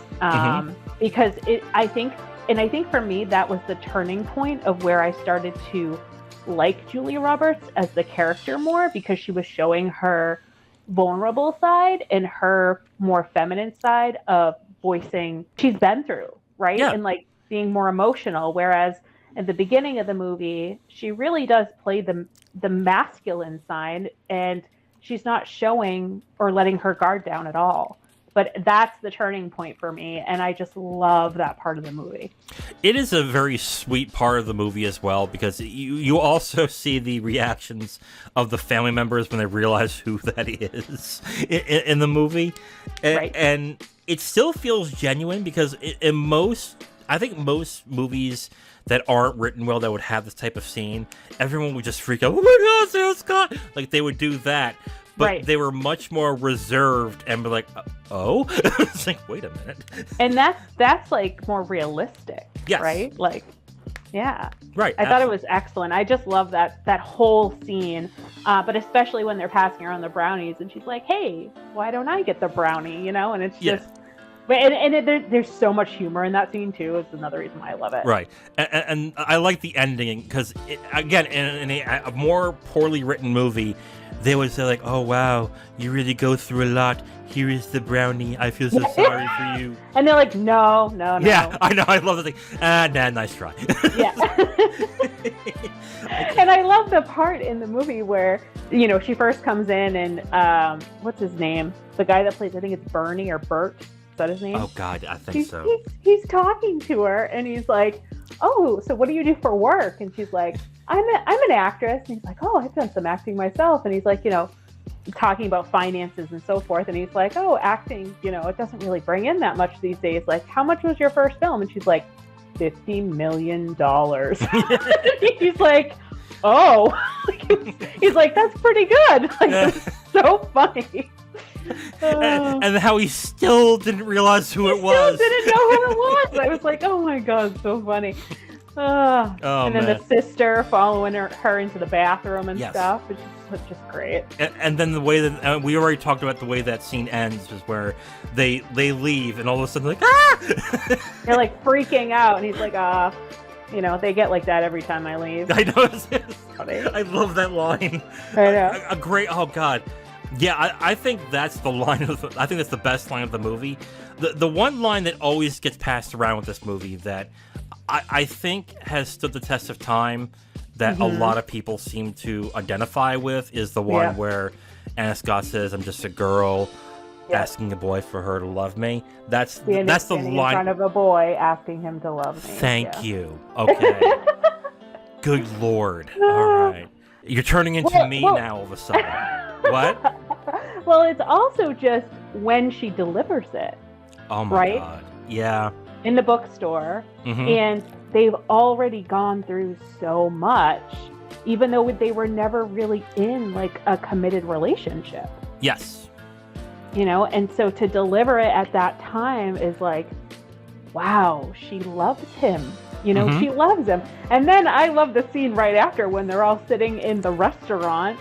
because I think for me that was the turning point of where I started to like Julia Roberts as the character more, because she was showing her vulnerable side and her more feminine side of voicing she's been through, right? Yeah. And like being more emotional, whereas at the beginning of the movie she really does play the masculine side, and she's not showing or letting her guard down at all. But that's the turning point for me, and I just love that part of the movie. It is a very sweet part of the movie as well, because you also see the reactions of the family members when they realize who that is in the movie. And it still feels genuine, because I think most movies that aren't written well that would have this type of scene, everyone would just freak out, oh my god, Sarah Scott! Like, they would do that. but Right. they were much more reserved and were like, oh? It's like, wait a minute. And that's like more realistic, Yes. right? Like, yeah. Right. I thought it was excellent. I just love that whole scene, but especially when they're passing around the brownies, and she's like, "Hey, why don't I get the brownie?" You know, and it's just, there's so much humor in that scene too. It's another reason why I love it. Right, and I like the ending because, again, in a more poorly written movie, they would say like, "Oh wow, you really go through a lot. Here is the brownie. I feel so sorry for you." And they're like, no. Yeah, I know. I love the thing. Nah, nice try. Yeah. And I love the part in the movie where, you know, she first comes in and what's his name? The guy that plays, I think it's Bernie or Bert. Is that his name? Oh God, I think so. He's talking to her and he's like, "Oh, so what do you do for work?" And she's like, I'm an actress. And he's like, "Oh, I've done some acting myself." And he's like, you know, talking about finances and so forth. And he's like, "Oh, acting, you know, it doesn't really bring in that much these days. Like, how much was your first film?" And she's like, $50 million. He's like, "Oh." He's like, "That's pretty good." Like, it's so funny. And how he still didn't realize who it was. Still didn't know who it was. I was like, "Oh my God, so funny." And then man. the sister following her into the bathroom and Yes. stuff. It's just great. And then the way that we already talked about the way that scene ends is where they leave and all of a sudden like, ah! They're like freaking out, and he's like, you know, they get like that every time I leave. I know. Funny. I love that line. I know. A great. Oh God. Yeah, I think that's the line I think that's the best line of the movie. The one line that always gets passed around with this movie that I think has stood the test of time, that a lot of people seem to identify with, is the one where Anna Scott says, "I'm just a girl asking a boy for her to love me." That's the line. In front of a boy asking him to love me. Thank you. Okay. Good Lord. All right. You're turning into me now all of a sudden. What? Well, it's also just when she delivers it. Oh my God. Yeah. In the bookstore, and they've already gone through so much, even though they were never really in like a committed relationship. Yes. You know, and so to deliver it at that time is like, wow, she loves him. You know, she loves him. And then I love the scene right after when they're all sitting in the restaurant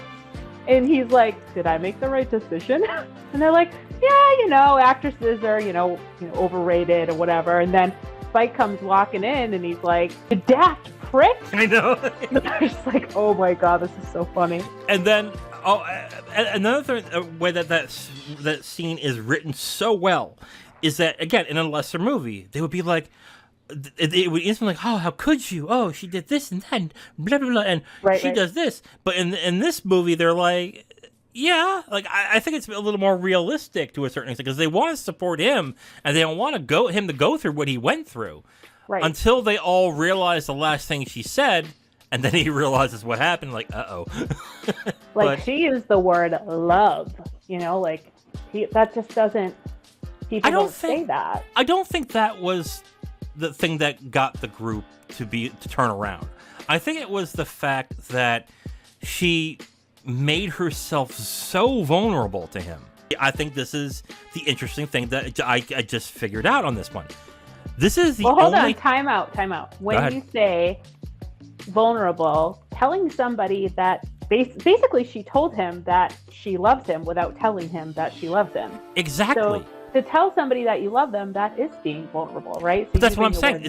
and he's like, "Did I make the right decision?" And they're like, "Yeah, you know, actresses are, you know, overrated or whatever." And then Spike comes walking in and he's like, "You daft prick." I know. I'm just like, oh my God, this is so funny. And then, another way that scene is written so well is that, again, in a lesser movie, they would be like, it would instantly like, "Oh, how could you? Oh, she did this and that, and blah, blah, blah, and she does this." But in this movie, they're like, yeah, like I think it's a little more realistic to a certain extent because they want to support him and they don't want him to go through what he went through. Right. Until they all realize the last thing she said, and then he realizes what happened. Like, uh-oh. Like, she used the word love, you know, like, that just doesn't, people don't say that. I don't think that was the thing that got the group to turn around. I think it was the fact that she made herself so vulnerable to him. I think this is the interesting thing that I just figured out on this one. This is the hold on, time out. When you say vulnerable, telling somebody that basically she told him that she loves him without telling him that she loves him. Exactly. So to tell somebody that you love them, that is being vulnerable, right? So that's what I'm saying.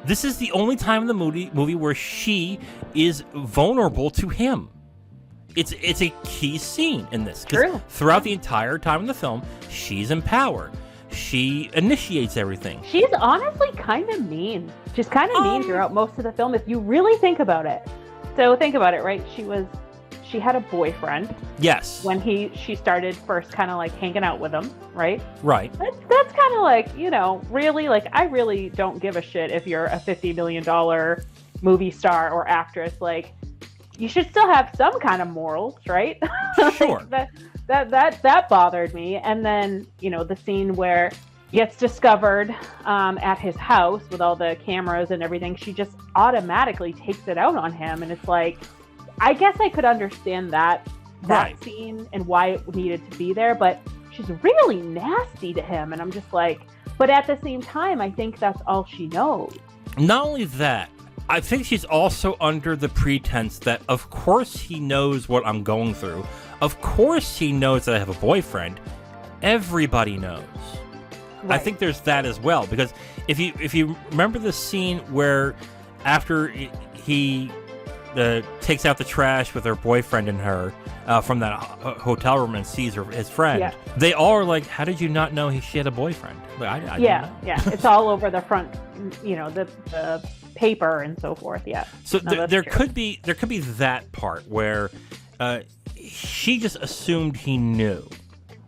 This is the only time in the movie where she is vulnerable to him. It's a key scene in this because throughout the entire time in the film, she's in power. She initiates everything. She's honestly kind of mean. She's kind of mean throughout most of the film, if you really think about it. So think about it, right? She had a boyfriend. Yes. When she started first kind of like hanging out with him, right? Right. That's kind of like, you know, really, like, I really don't give a shit if you're a $50 million movie star or actress. Like, you should still have some kind of morals, right? Sure. That bothered me. And then, you know, the scene where he gets discovered at his house with all the cameras and everything, she just automatically takes it out on him. And it's like, I guess I could understand that Right. scene and why it needed to be there, but she's really nasty to him, and I'm just like, but at the same time, I think that's all she knows. Not only that, I think she's also under the pretense that, of course, he knows what I'm going through. Of course, he knows that I have a boyfriend. Everybody knows. Right. I think there's that as well, because if you remember the scene where after he takes out the trash with her boyfriend and her from that hotel room and sees his friend, they all are like, "How did you not know she had a boyfriend?" Like, I didn't know. It's all over the front, the paper and so forth. Yeah. So there could be that part where she just assumed he knew.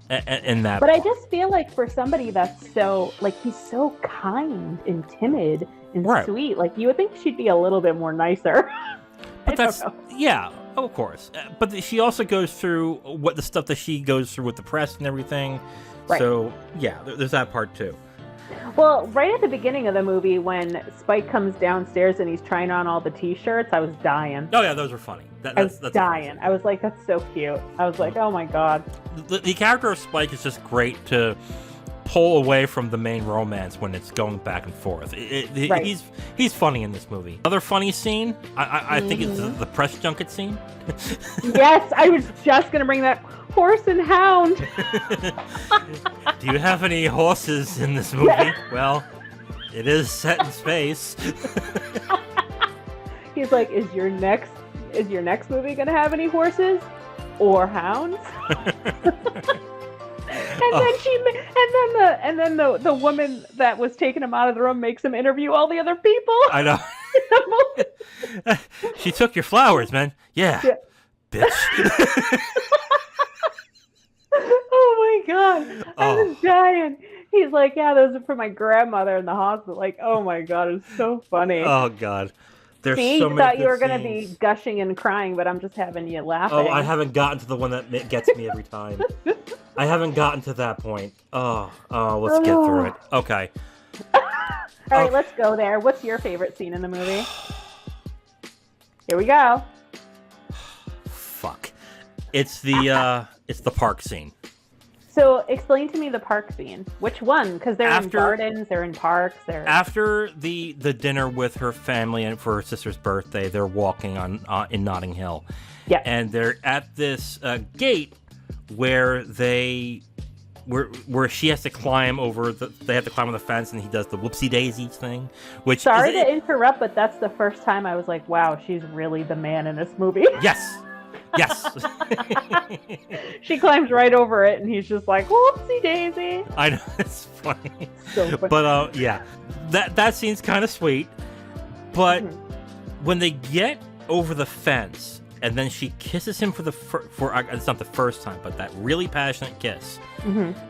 In that but part. I just feel like for somebody that's so, like, he's so kind and timid and sweet, like, you would think she'd be a little bit more nicer. But that's, yeah, of course. But she also goes through the stuff that she goes through with the press and everything. Right. So, yeah, there's that part too. Well, right at the beginning of the movie, when Spike comes downstairs and he's trying on all the T-shirts, I was dying. Oh, yeah, those were funny. That's dying. I was like, that's so cute. I was like, oh my God. The character of Spike is just great to pull away from the main romance when it's going back and forth. He's funny in this movie. Another funny scene, I think it's the press junket scene. Yes, I was just going to bring that. Horse and hound. Do you have any horses in this movie? Yeah. Well, it is set in space. He's like, is your next movie gonna have any horses or hounds? And then the woman that was taking him out of the room makes him interview all the other people. I know. She took your flowers, man. Yeah. Bitch. Oh my God, I was dying. He's like, yeah, those are for my grandmother in the hospital. Like, oh my God, it's so funny. Oh God, there's so many. Thought you were gonna be gushing and crying, but I'm just having you laughing. Oh, I haven't gotten to the one that gets me every time. I haven't gotten to that point. Oh, let's get through it. Okay. All right, let's go there. What's your favorite scene in the movie? Here we go. Fuck. It's the park scene. So explain to me the park scene. Which one? Because they're in gardens, they're in parks. After the dinner with her family and for her sister's birthday, they're walking in Notting Hill. Yeah. And they're at this gate where where she has to climb over they have to climb on the fence, and he does the whoopsie daisies thing. Which sorry to interrupt, but that's the first time I was like, wow, she's really the man in this movie. Yes. Yes. She climbs right over it, and he's just like, whoopsie daisy. I know, it's funny. So funny. But yeah, that scene's kind of sweet. But when they get over the fence, and then she kisses him for it's not the first time, but that really passionate kiss,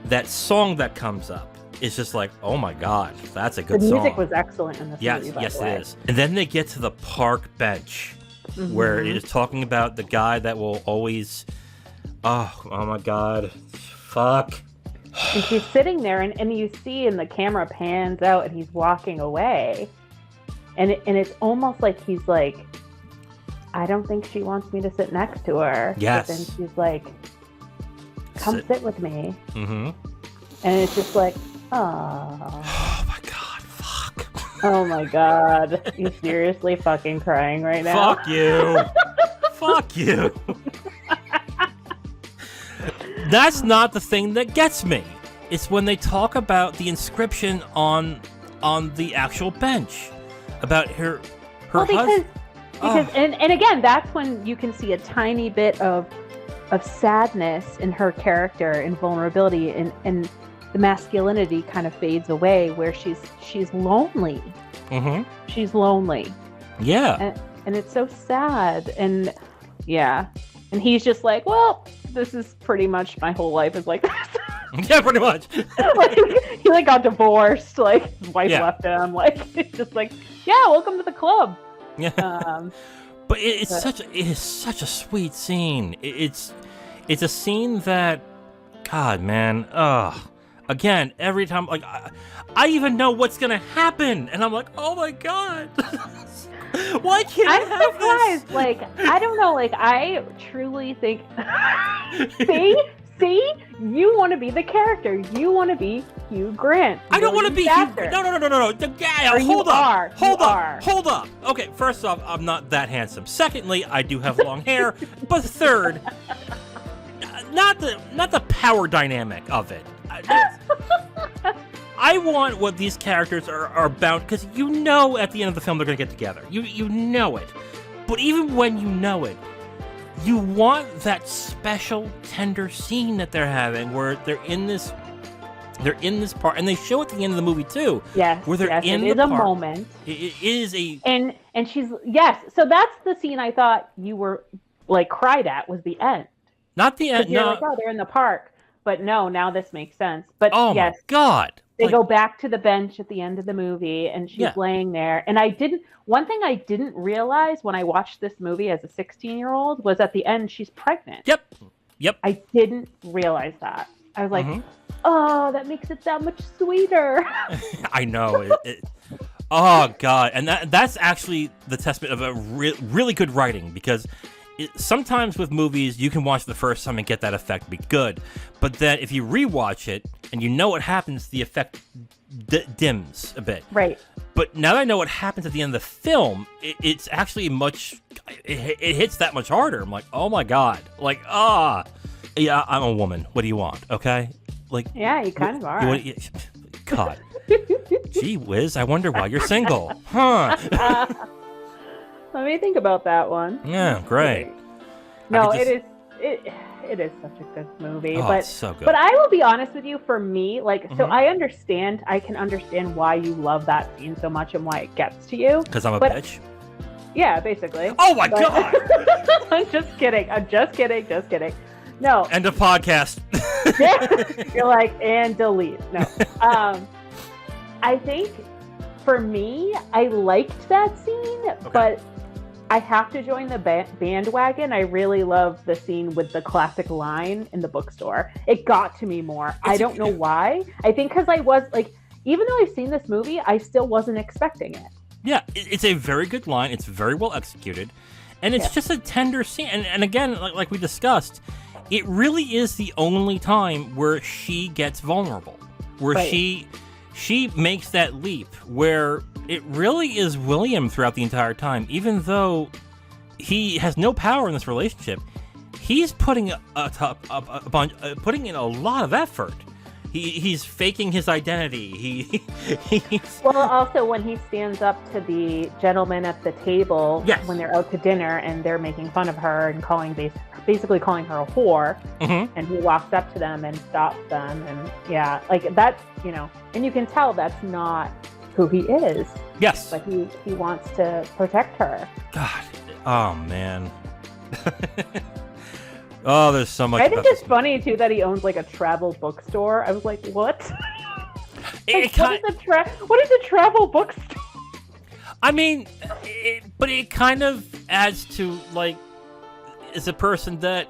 that song that comes up is just like, oh my God, that's a good song. The music was excellent in this movie, by the way. It is. And then they get to the park bench. Where it is talking about the guy that will always, oh my God, fuck. And she's sitting there, and you see, and the camera pans out, and he's walking away, and it's almost like he's like, I don't think she wants me to sit next to her. Yes. But then she's like, come sit with me. Mm-hmm. And it's just like, oh my God. Oh my God. You seriously fucking crying right now? Fuck you. Fuck you. That's not the thing that gets me. It's when they talk about the inscription on the actual bench. About her husband. Because and again, that's when you can see a tiny bit of sadness in her character and vulnerability, and the masculinity kind of fades away, where she's lonely. She's lonely. Yeah. And it's so sad. And yeah. And he's just like, well, this is pretty much my whole life is like this. Yeah, pretty much. He got divorced. His wife left him. It's just like, yeah, welcome to the club. Yeah. But it is such a sweet scene. It's a scene that, God, man, again, every time, I even know what's gonna happen, and I'm like, oh my God, Why can't I'm I have surprised. this? Like, I don't know. Like, I truly think. See, you want to be the character. You want to be Hugh Grant. I don't want to be Hugh. Actor. No. Yeah, Or hold you up. are. Hold You up. are. Hold up. Okay, first off, I'm not that handsome. Secondly, I do have long hair. But third, not the power dynamic of it. I want what these characters are bound, because you know at the end of the film they're going to get together. You know it. But even when you know it, you want that special, tender scene that they're having where they're in this part, and they show at the end of the movie too. Yes, where they're in it is the a park. moment. It is a and she's so that's the scene I thought you were like cried at was the end. Not the end. You're No. like, oh, they're in the park, but no, now this makes sense. But Oh yes, my God. they go back to the bench at the end of the movie, and she's laying there. And one thing I didn't realize when I watched this movie as a 16-year-old was at the end she's pregnant. Yep. I didn't realize that. I was like, oh, that makes it that much sweeter. I know. Oh God, and that's actually the testament of a really good writing, because sometimes with movies you can watch the first time and get that effect, be good, but then if you rewatch it and you know what happens, the effect dims a bit. Right. But now that I know what happens at the end of the film, it's actually it hits that much harder. I'm like, oh my God, like yeah, I'm a woman. What do you want? Okay, like yeah, you kind of are. God, gee whiz, I wonder why you're single, huh? Let me think about that one. Yeah, great. No, it is such a good movie. Oh, but it's so good. But I will be honest with you, for me, like, so I can understand why you love that scene so much and why it gets to you. Because I'm a bitch? Yeah, basically. Oh my God! I'm just kidding. Just kidding. No. End of podcast. You're like, and delete. No. I think for me, I liked that scene, but I have to join the bandwagon. I really love the scene with the classic line in the bookstore. It got to me more. I don't know why. I think because I was like, even though I've seen this movie, I still wasn't expecting it. Yeah, it's a very good line. It's very well executed. And it's just a tender scene. And again, like we discussed, it really is the only time where she gets vulnerable, where she makes that leap, where it really is William throughout the entire time. Even though he has no power in this relationship, he's putting putting in a lot of effort. He's faking his identity. Well, also when he stands up to the gentleman at the table when they're out to dinner and they're making fun of her and basically calling her a whore, and he walks up to them and stops them, and like that, and you can tell that's not who he is. Yes. But he wants to protect her. God. Oh, man. Oh, there's so much. I think it's funny, too, that he owns, like, a travel bookstore. I was like, what? What is a travel bookstore? I mean, but it kind of adds to, like, is a person that...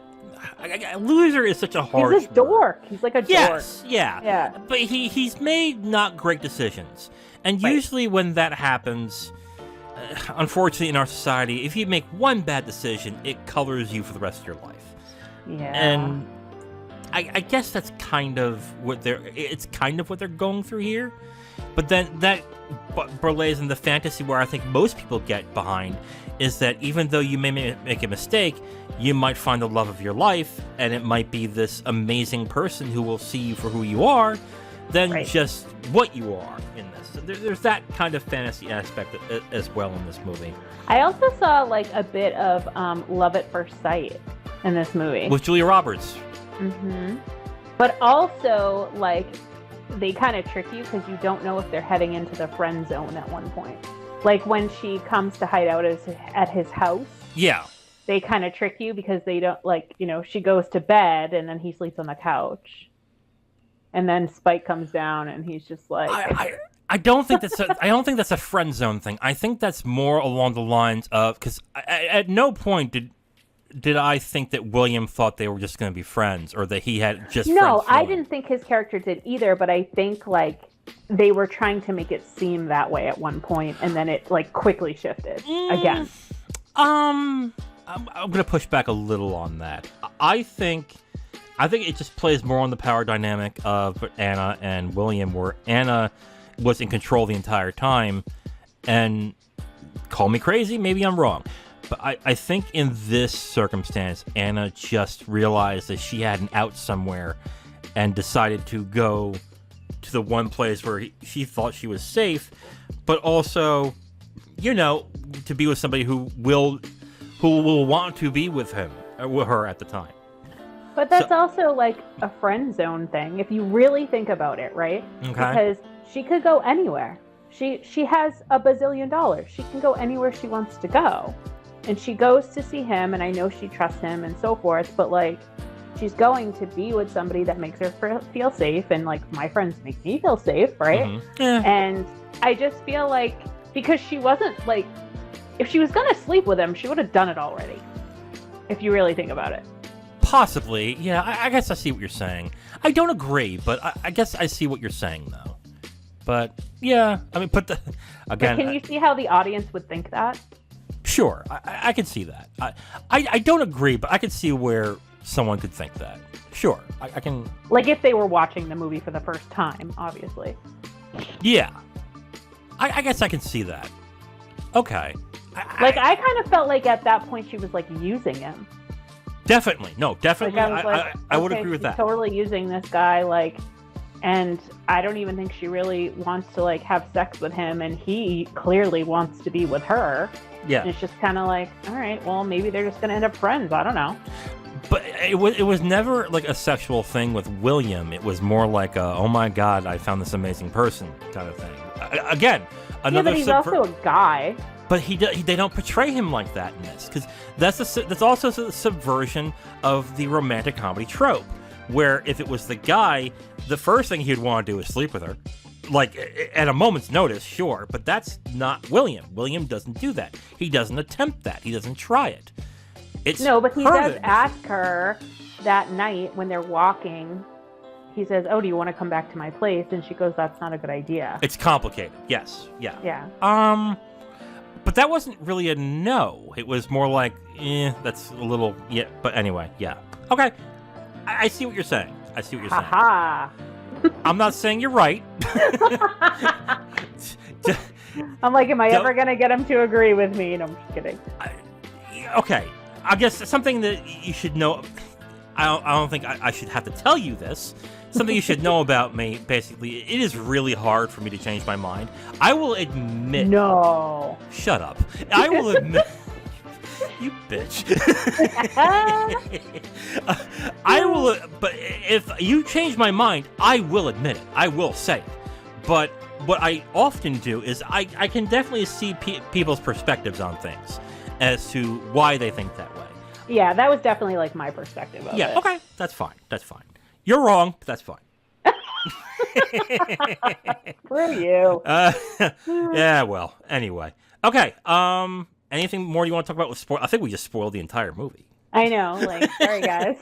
Loser is such a harsh He's a dork. He's like a dork. Yes, yeah. But he's made not great decisions. And usually when that happens, unfortunately in our society, if you make one bad decision, it colors you for the rest of your life. Yeah. And I guess that's kind of what they're going through here. But then that belays in the fantasy where I think most people get behind is that even though you may make a mistake, you might find the love of your life, and it might be this amazing person who will see you for who you are than just what you are in this. So there's that kind of fantasy aspect as well in this movie. I also saw like a bit of love at first sight in this movie. With Julia Roberts. Mm-hmm. But also, like, they kind of trick you because you don't know if they're heading into the friend zone at one point. Like when she comes to hide out at his house. Yeah. They kind of trick you because they don't, like, she goes to bed and then he sleeps on the couch. And then Spike comes down and he's just like... I don't think that's a friend zone thing. I think that's more along the lines of... Because at no point did I think that William thought they were just going to be friends or that he had just friends. No, I didn't think his character did either, but I think, like, they were trying to make it seem that way at one point, and then it like quickly shifted again. I'm gonna push back a little on that. I think it just plays more on the power dynamic of Anna and William, where Anna was in control the entire time. And call me crazy, maybe I'm wrong, but I think in this circumstance, Anna just realized that she had an out somewhere and decided to go to the one place where she thought she was safe, but also, to be with somebody who will want to be with him or with her at the time. But that's also like a friend zone thing, if you really think about it, right? Okay. Because she could go anywhere. She has $1 bazillion. She can go anywhere she wants to go. And she goes to see him, and I know she trusts him and so forth, but like, she's going to be with somebody that makes her feel safe, and like, my friends make me feel safe, right? Mm-hmm. Yeah. And I just feel like, because she wasn't like, if she was going to sleep with him, she would have done it already, if you really think about it. Possibly, yeah. I guess I see what you're saying. I don't agree, but I guess I see what you're saying, though. But yeah, I mean, again. But can you see how the audience would think that? Sure, I can see that. I don't agree, but I can see where someone could think that. Sure, I can. Like if they were watching the movie for the first time, obviously. Yeah, I guess I can see that. Okay. I kind of felt like at that point she was like using him. Definitely, no, definitely. Like, I would agree with that. Totally using this guy, like. And I don't even think she really wants to like have sex with him, and he clearly wants to be with her. Yeah. And it's just kind of like, all right, well, maybe they're just gonna end up friends. I don't know. But it was never like a sexual thing with William. It was more like a, oh my God, I found this amazing person kind of thing. Again, another. Yeah, but he's also a guy. But they don't portray him like that in this, because that's also a subversion of the romantic comedy trope. Where if it was the guy, the first thing he'd want to do is sleep with her. Like, at a moment's notice, sure. But that's not William. William doesn't do that. He doesn't attempt that. He doesn't try it. No, but he does ask her that night when they're walking. He says, oh, do you want to come back to my place? And she goes, that's not a good idea. It's complicated. Yes. Yeah. Yeah. But that wasn't really a no. It was more like, that's a little, yeah. But anyway, yeah. Okay. I see what you're saying. Ha-ha. I'm not saying you're right. I'm like, am I ever going to get him to agree with me? No, I'm just kidding. Okay. I guess something that you should know. I don't think I should have to tell you this. Something you should know about me, basically, it is really hard for me to change my mind. I will admit... No. Shut up. I will admit... You bitch. I will, but if you change my mind, I will admit it. I will say it. But what I often do is I can definitely see people's perspectives on things as to why they think that way. Yeah, that was definitely like my perspective of it. Yeah, okay. That's fine. You're wrong, but that's fine. Screw you. Yeah, well, anyway. Okay, anything more you want to talk about with spoil? I think we just spoiled the entire movie. I know, like, sorry guys.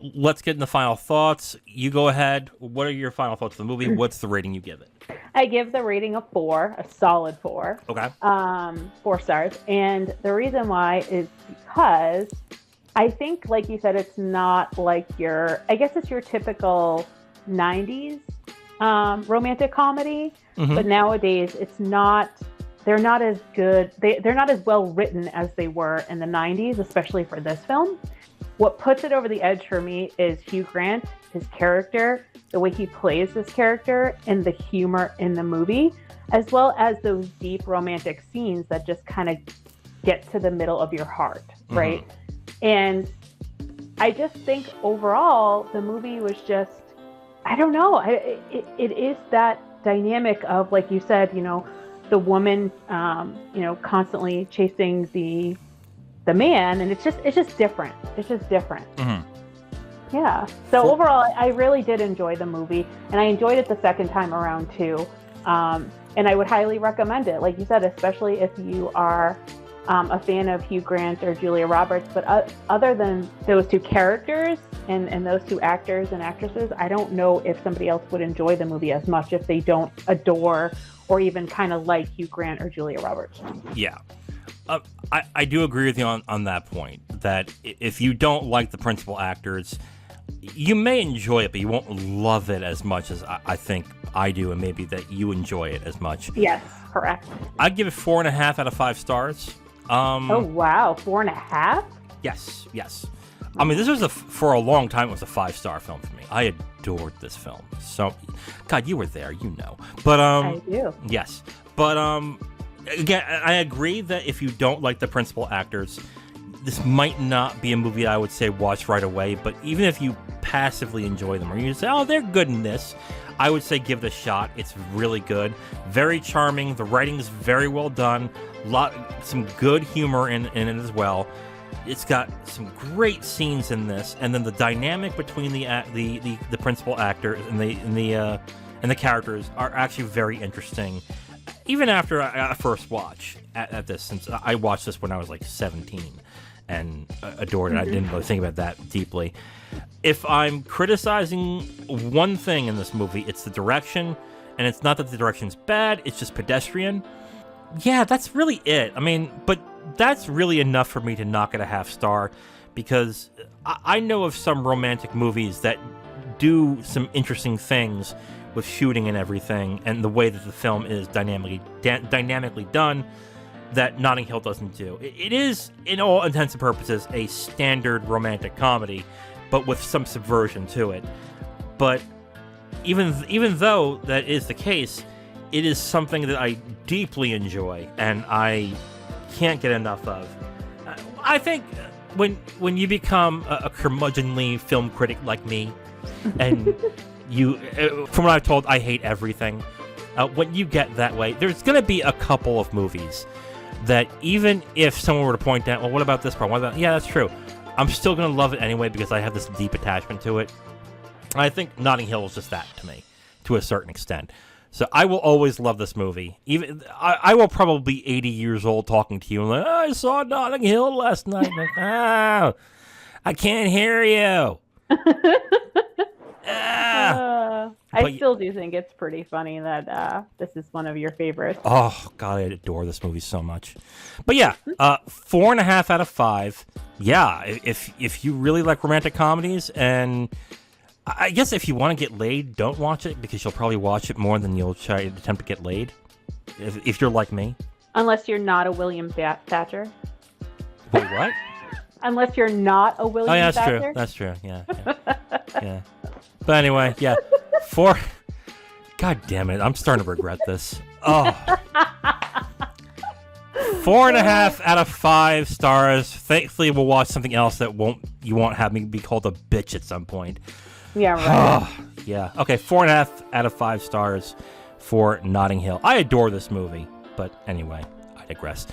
Let's get into final thoughts. You go ahead. What are your final thoughts of the movie? What's the rating you give it? I give the rating a 4, a solid 4. Okay. 4 stars. And the reason why is because I think, like you said, it's not like I guess it's your typical 90s romantic comedy, but nowadays it's not. They're not as good. They're not as well written as they were in the 90s, especially for this film. What puts it over the edge for me is Hugh Grant, his character, the way he plays this character, and the humor in the movie, as well as those deep romantic scenes that just kind of get to the middle of your heart, right? And I just think overall, the movie was just, I don't know. It is that dynamic of, like you said, the woman, constantly chasing the man, and it's just different. It's just different. Yeah. So overall, I really did enjoy the movie, and I enjoyed it the second time around too. And I would highly recommend it. Like you said, especially if you are a fan of Hugh Grant or Julia Roberts, but other than those two characters and those two actors and actresses, I don't know if somebody else would enjoy the movie as much if they don't adore or even kind of like Hugh Grant or Julia Roberts. Yeah. I do agree with you on that point, that if you don't like the principal actors, you may enjoy it, but you won't love it as much as I think I do, and maybe that you enjoy it as much. Yes, correct. I'd give it 4.5 out of 5 stars. Oh, wow. 4.5? Yes. I mean, this was for a long time, it was a 5-star film for me. I adored this film. So, God, you were there, you know. But, I do. Yes. But, again, I agree that if you don't like the principal actors, this might not be a movie I would say watch right away, but even if you passively enjoy them, or you say, oh, they're good in this, I would say give it a shot. It's really good. Very charming. The writing is very well done. Some good humor in it as well. It's got some great scenes in this, and then the dynamic between the principal actors and the characters are actually very interesting. Even after a first watch at this, since I watched this when I was like 17 and adored it, I didn't really think about that deeply. If I'm criticizing one thing in this movie, it's the direction, and it's not that the direction's bad, it's just pedestrian. Yeah, that's really it. I mean, but that's really enough for me to knock it a half star, because I know of some romantic movies that do some interesting things with shooting and everything, and the way that the film is dynamically done, that Notting Hill doesn't do. It is, in all intents and purposes, a standard romantic comedy, but with some subversion to it. But even though that is the case, it is something that I deeply enjoy, and I can't get enough of. I think when you become a curmudgeonly film critic like me, and you, from what I've told, I hate everything. When you get that way, there's going to be a couple of movies that even if someone were to point out, well, what about this part? What about, yeah, that's true. I'm still going to love it anyway because I have this deep attachment to it. I think Notting Hill is just that to me, to a certain extent. So I will always love this movie. Even I will probably be 80 years old talking to you and like, oh, I saw Notting Hill last night. Like, oh, I can't hear you. I still do think it's pretty funny that this is one of your favorites. Oh, God, I adore this movie so much. But yeah, 4.5 out of 5. Yeah, if you really like romantic comedies, and I guess if you want to get laid, don't watch it, because you'll probably watch it more than you'll try to attempt to get laid, if you're like me. Unless you're not a William Thatcher. Wait, what? Unless you're not a William Thatcher. Oh, yeah, that's true. Yeah. Yeah. But anyway, yeah. God damn it, I'm starting to regret this. Oh. 4.5 out of 5 stars. Thankfully, we'll watch something else that you won't have me be called a bitch at some point. Yeah, right. Yeah. Okay, 4.5 out of 5 stars for Notting Hill. I adore this movie, but anyway, I digress.